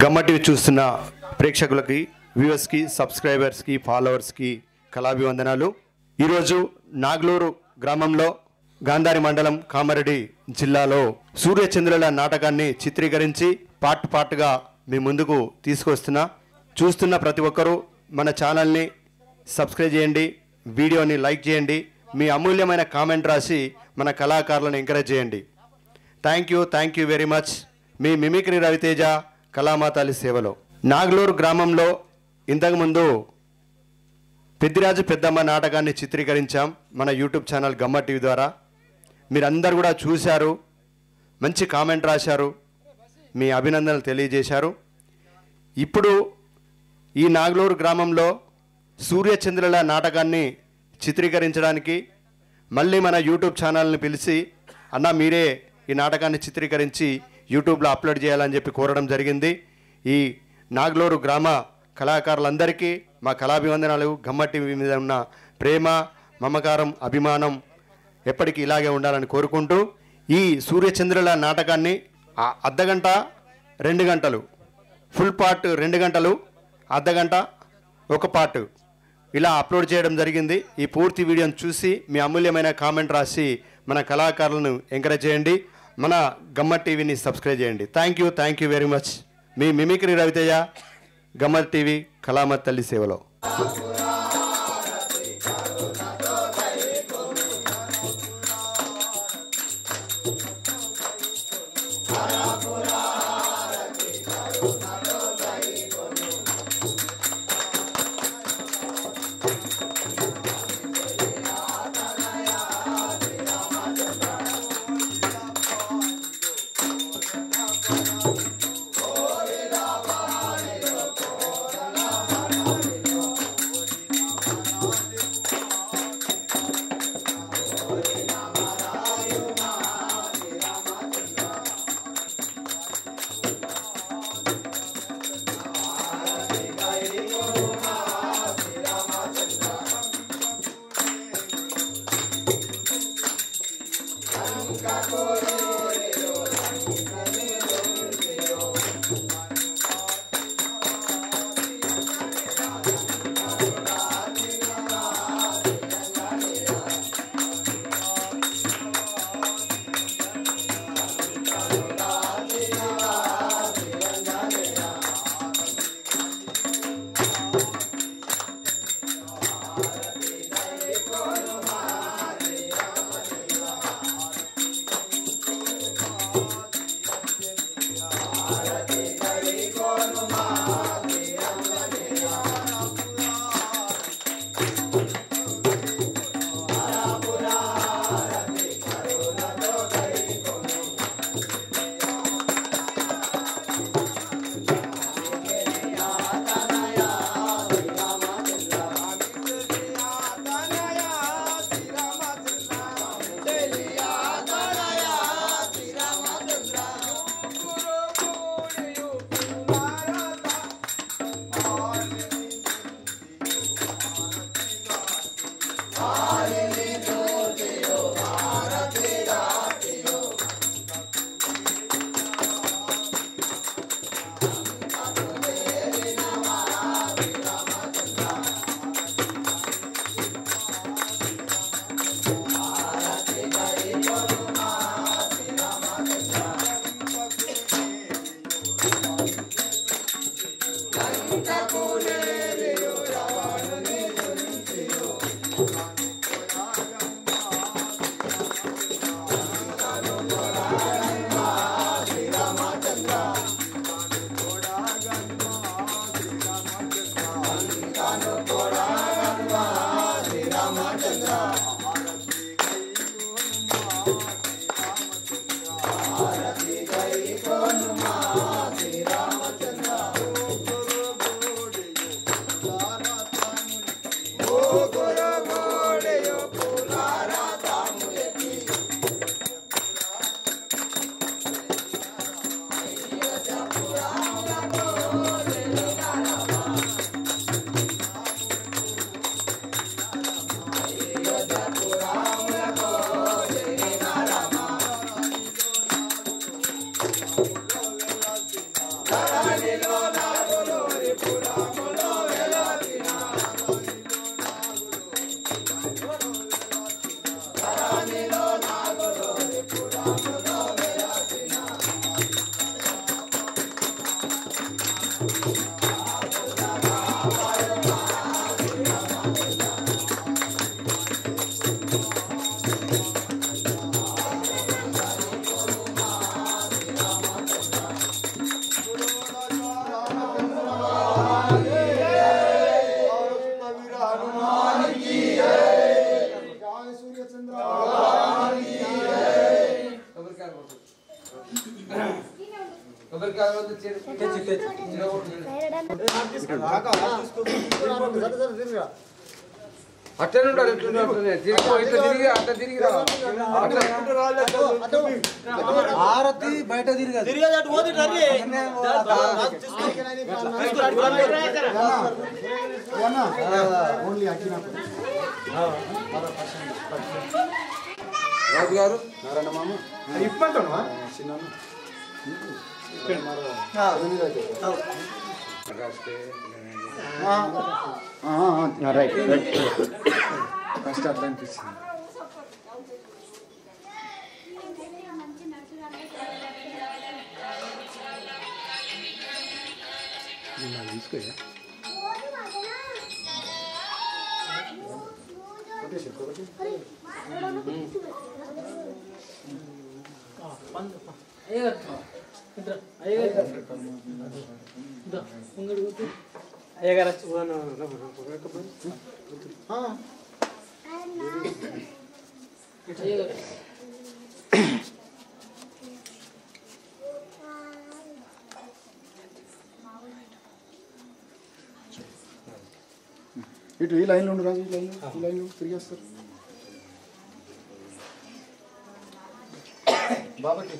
గమ్మ TV చూస్తున్న ప్రేక్షకులకి, వ్యూవర్స్కి, సబ్స్క్రైబర్స్కి, ఫాలోవర్స్కి కళాభివందనాలు. ఈరోజు నాగ్లూరు గ్రామంలో గాంధారి మండలం కామారెడ్డి జిల్లాలో సూర్యచంద్రుల నాటకాన్ని చిత్రీకరించి పార్ట్గా మీ ముందుకు తీసుకొస్తున్నా. చూస్తున్న ప్రతి ఒక్కరూ మన ఛానల్ని సబ్స్క్రైబ్ చేయండి, వీడియోని లైక్ చేయండి, మీ అమూల్యమైన కామెంట్ రాసి మన కళాకారులను ఎంకరేజ్ చేయండి. Thank you very much. మీ మిమిక్రీ రవితేజ, కళామాతాలి సేవలో. నాగ్లూరు గ్రామంలో ఇంతకుముందు పెద్దిరాజు పెద్దమ్మ నాటకాన్ని చిత్రీకరించాం మన యూట్యూబ్ ఛానల్ గమ్మ టీవీ ద్వారా. మీరందరూ కూడా చూశారు, మంచి కామెంట్ రాశారు, మీ అభినందనలు తెలియజేశారు. ఇప్పుడు ఈ నాగ్లూరు గ్రామంలో సూర్యచంద్రుల నాటకాన్ని చిత్రీకరించడానికి మళ్ళీ మన యూట్యూబ్ ఛానల్ని పిలిచి, అన్న మీరే ఈ నాటకాన్ని చిత్రీకరించి యూట్యూబ్లో అప్లోడ్ చేయాలని చెప్పి కోరడం జరిగింది. ఈ నాగ్లూరు గ్రామ కళాకారులందరికీ మా కళాభివందనాలు. గమ్మ టీవీ మీద ఉన్న ప్రేమ, మమకారం, అభిమానం ఎప్పటికీ ఇలాగే ఉండాలని కోరుకుంటూ ఈ సూర్యచంద్రుల నాటకాన్ని అర్ధగంట 2 గంటలు, ఫుల్ పార్ట్ 2 గంటలు, అర్ధగంట ఒక పార్ట్ ఇలా అప్లోడ్ చేయడం జరిగింది. ఈ పూర్తి వీడియోని చూసి మీ అమూల్యమైన కామెంట్ రాసి మన కళాకారులను ఎంకరేజ్ చేయండి. మన గమ్మ టీవీని సబ్స్క్రైబ్ చేయండి. Thank you very much. మీ మిమిక్రీ రవితేజ, గమ్మ టీవీ, కళామత్ తల్లి సేవలో. ఆరతి బయట రాజు గారు నారాయణ మామ చిన్న రైట్ ఫస్ట్ అట్లా అనిపిస్తుంది. తీసుకోయా ఇటు ఈ లైన్లో ఉండు రాజు, ఈ లైన్లో తిరిగేస్తారు బాబాకి.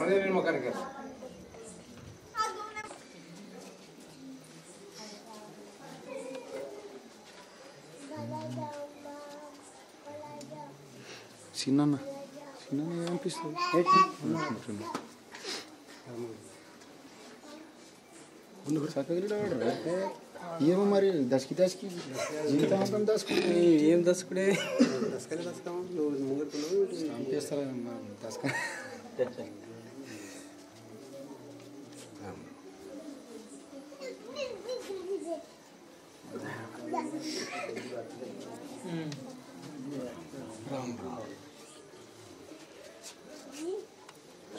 అదే నేను మొక్కనికి చిన్న ఏమనిపిస్తుంది ఏమో మరి దశకి జీవితం అంతా దశకుడే. ఏం దశకుడే చేస్తారా దశక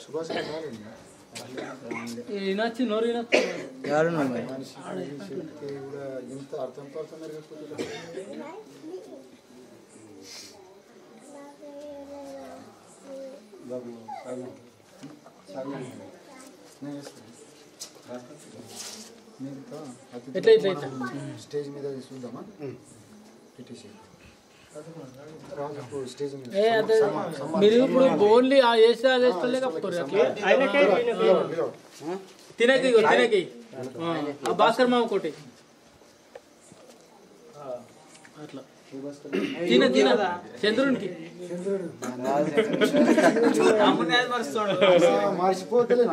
సుభాష్ ఇంత అర్థంతో అర్థం జరగకపోతే స్టేజ్ మీద చూద్దామా పిటిసి స్టేజ్ మీద మీరు ఇప్పుడు ఓన్లీ ఆ చేస్తే అది తినకి ఆ భాస్కర్ మామ కోటి అట్లా తిన చంద్రునికి మర్చిపోతలే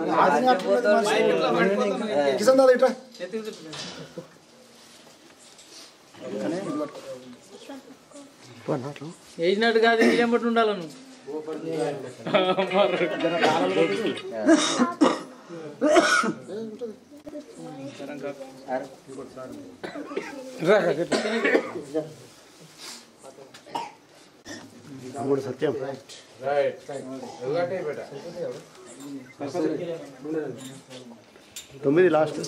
కిషన్ దాదా ఇట్రా వేసినట్టు కాదు ఏం బట్టి ఉండాలి నువ్వు సత్యం తొమ్మిది లాస్ట్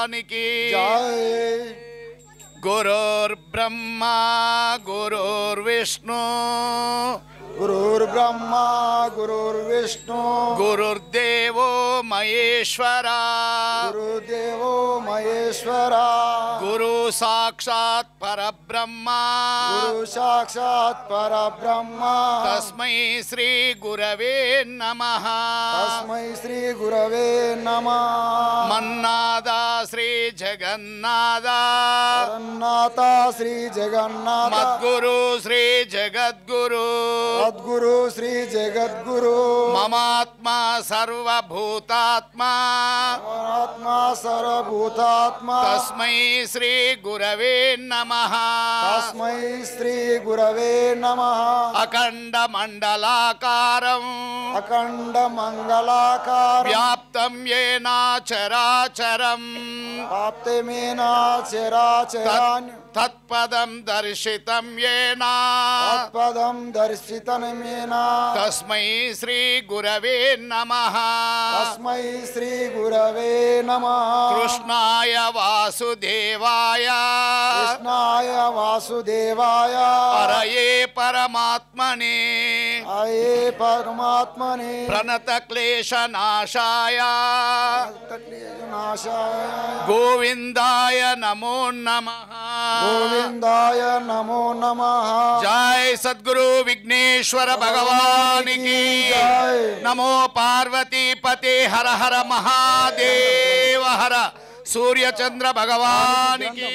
భగవానికి గురుర్బ్రహ్మ గురుర్విష్ణు గురుర్బ్రహ్మ గురుర్విష్ణు గురుర్దేవో మహేశ్వర గురుదేవో మహేశ్వర గురు సాక్షాత్ పరబ్రహ్మ గురు సాక్షాత్ పరబ్రహ్మ తస్మై శ్రీ గురవే నమః తస్మై శ్రీ గురవే నమః మన్నాద శ్రీ జగన్నాథ జగన్నాథ శ్రీ జగన్నాథ మద్గురు శ్రీ జగద్గురు సద్గురు శ్రీ జగద్గురు మమాత్మ సర్వభూతాత్మ ఆత్మా సర్వభూతాత్మ తస్మై శ్రీ గురవే నమః తస్మై శ్రీ గురవే నమః అఖండ మండలాకారం అఖండ మంగళాకారం వ్యాప్తం యేన చరాచరం ప్రాప్తిమేనా చరాచరాన్ని తత్పదం దర్శితం యేన తత్పదం దర్శితమేనా తస్మై శ్రీ గురవే నమః తస్మై శ్రీ గురవే నమః కృష్ణాయ వాసుదేవాయ కృష్ణాయ వాసుదేవాయ హరయే పరమాత్మనే అయే పరమాత్మనే ప్రణత క్లేశనాశాయ నాశాయ గోవిందాయ నమో నమః గోవిందాయ నమో నమః జై సద్గురు విఘ్నేశ్వర భగవానికి జై. నమో పార్వతీ పతే హర హర మహాదేవ హర సూర్యచంద్ర భగవానికి